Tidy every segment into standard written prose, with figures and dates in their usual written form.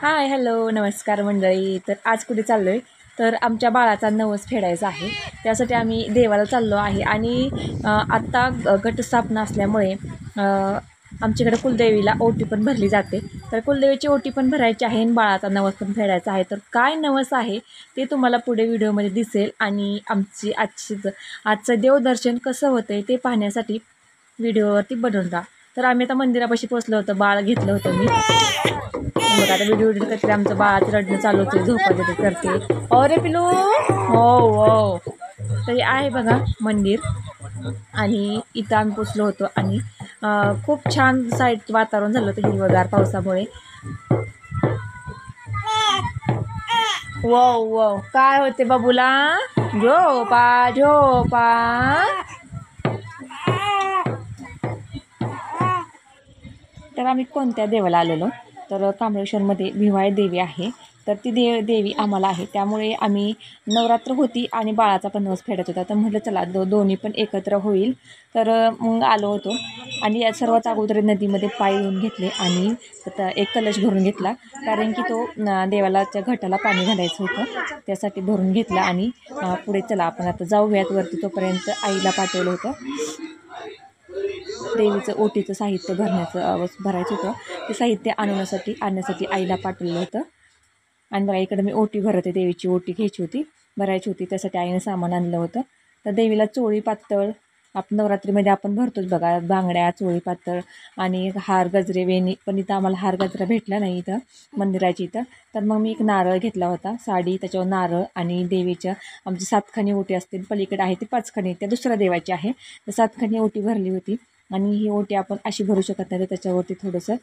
Hi hello नमस्कार मंडळी. तर आज कुठे चाललो आहे तर आमच्या बाळाचा नवस फेडायचा आहे. त्यासाठी आम्ही देवाला चाललो आहे आणि आत्ता घटस्थापना असल्यामुळे आमच्याकडे कुलदेवीला ओटी पण भरली जाते. तर कुलदेवीची ओटी पण भरायची आहे आणि बाळाचा नवस पण फेडायचा आहे. तर काय नवस आहे ते तुम्हाला पुढे व्हिडिओमध्ये दिसेल आणि आजचं देवदर्शन कसं होतं आहे ते पाहण्यासाठी व्हिडिओवरती बनवून राहा. तर आम्ही आता मंदिरापाशी पोचलो होतो, बाळ घेतलं होतं मी. बघा आता व्हिडिओ करते, आमचं बाळाचं रडणं चालू होते, झोपा देते करते. अरे पिलू हो हो. तरी आहे बघा मंदिर आणि इथं आम्ही पोचलो होतो आणि खूप छान साईडचं वातावरण झालं होतं हिरवगार पावसामुळे. वो वो काय होते बाबूला? झोपा झोपा. तर आम्ही कोणत्या देवाला आलेलो तर कांबळेश्वरमध्ये भिवाई देवी आहे. तर ती देवी आम्हाला आहे, त्यामुळे आम्ही नवरात्र होती आणि बाळाचा पण नवस फेडत होता. तर म्हटलं चला दोन्ही पण एकत्र होईल. तर मग आलो होतो आणि सर्वात अगोदर नदीमध्ये पाय येऊन घेतले आणि एक कलश भरून घेतला, कारण की तो देवालाच्या घटाला पाणी घालायचं होतं, त्यासाठी भरून घेतला. आणि पुढे चला आपण आता जाऊयात वरती. तोपर्यंत आईला पाठवलं होतं, देवीचं ओटीचं साहित्य भरायचं होतं. ते साहित्य आणण्यासाठी आईला पाठवलं होतं. आणि बघा इकडे मी ओटी भरते, देवीची ओटी घ्यायची होती, भरायची होती, त्यासाठी आईने सामान आणलं होतं. तर देवीला चोळी पातळ आपण नवरात्रीमध्ये आपण भरतोच बघा, बांगड्या चोळी पातळ आणि हार गजरे वेणी. पण इथं आम्हाला हार गजरा भेटला नाही इथं मंदिराची इथं. तर मग मी एक नारळ घेतला होता, साडी, त्याच्यावर नारळ आणि देवीच्या आमची 7 ओटी असते, पलीकडे आहे ती 5 त्या दुसऱ्या देवाची आहे. तर 7 ओटी भरली होती. आणि ही ओटी आपण अशी भरू शकत नाही, तर त्याच्यावरती थोडंसं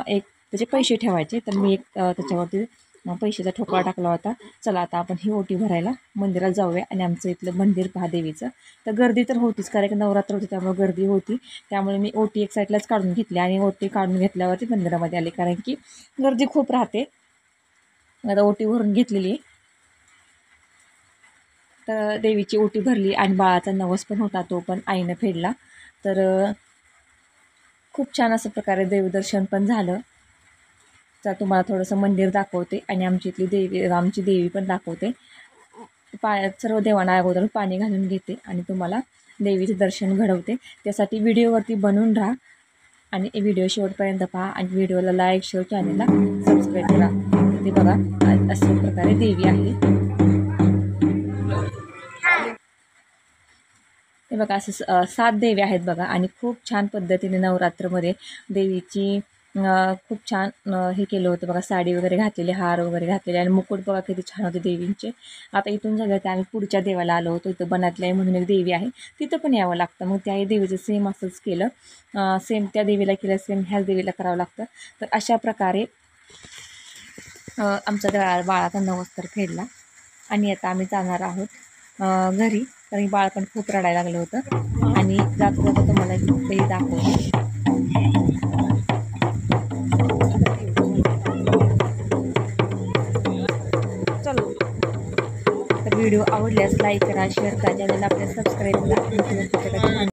एक त्याचे पैसे ठेवायचे. तर मी एक त्याच्यावरती पैशाचा ठोकळा टाकला होता. चला आता आपण ही ओटी भरायला मंदिरात जाऊया. आणि आमचं इथलं मंदिर पहा देवीचं. तर गर्दी तर होतीच, कारण की नवरात्र होती त्यामुळे गर्दी होती. त्यामुळे मी ओटी एक साईडलाच काढून घेतली आणि ओटी काढून घेतल्यावरती मंदिरामध्ये आले, कारण की गर्दी खूप राहते. आता ओटी भरून घेतलेली आहे. तर देवीची ओटी भरली आणि बाळाचा नवस पण होता, तो पण आईनं फेडला. तर खूप छान असं प्रकारे देवदर्शन पण झालं. तर तुम्हाला थोडंसं मंदिर दाखवते आणि आमची देवी पण दाखवते. सर्व देवांना अगोदर पाणी घालून घेते आणि तुम्हाला देवीचं दर्शन घडवते. त्यासाठी व्हिडिओवरती बनवून राहा आणि व्हिडिओ शेवटपर्यंत पहा आणि व्हिडिओला लाईक, शेअर, चॅनलला सबस्क्राईब करा. ते बघा अशा प्रकारे देवी आहे. हे बघा असं 7 देवी आहेत बघा. आणि खूप छान पद्धतीने नवरात्रमध्ये देवीची खूप छान हे केलं होतं बघा, साडी वगैरे घातलेली, हार वगैरे घातलेले आणि मुकुट बघा किती छान होते देवींचे. आता इथून झालं तर आम्ही पुढच्या देवाला आलो होतो. इथं बनातल्या म्हणून एक देवी आहे, तिथं पण यावं लागतं. मग त्याही देवीचं सेम असंच केलं, सेम त्या देवीला केलं, सेम ह्याच देवीला करावं लागतं. तर अशा प्रकारे आमचा बाळाचा नवस तर फेडला आणि आता आम्ही जाणार आहोत घरी, कारण बाळ पण खूप रडायला लागलं होतं. आणि जाता जाता तुम्हाला काही दाखवते. चलो, तर व्हिडिओ आवडल्यास लाईक करा, शेअर करा, चॅनलला आपल्या सबस्क्राईब करा.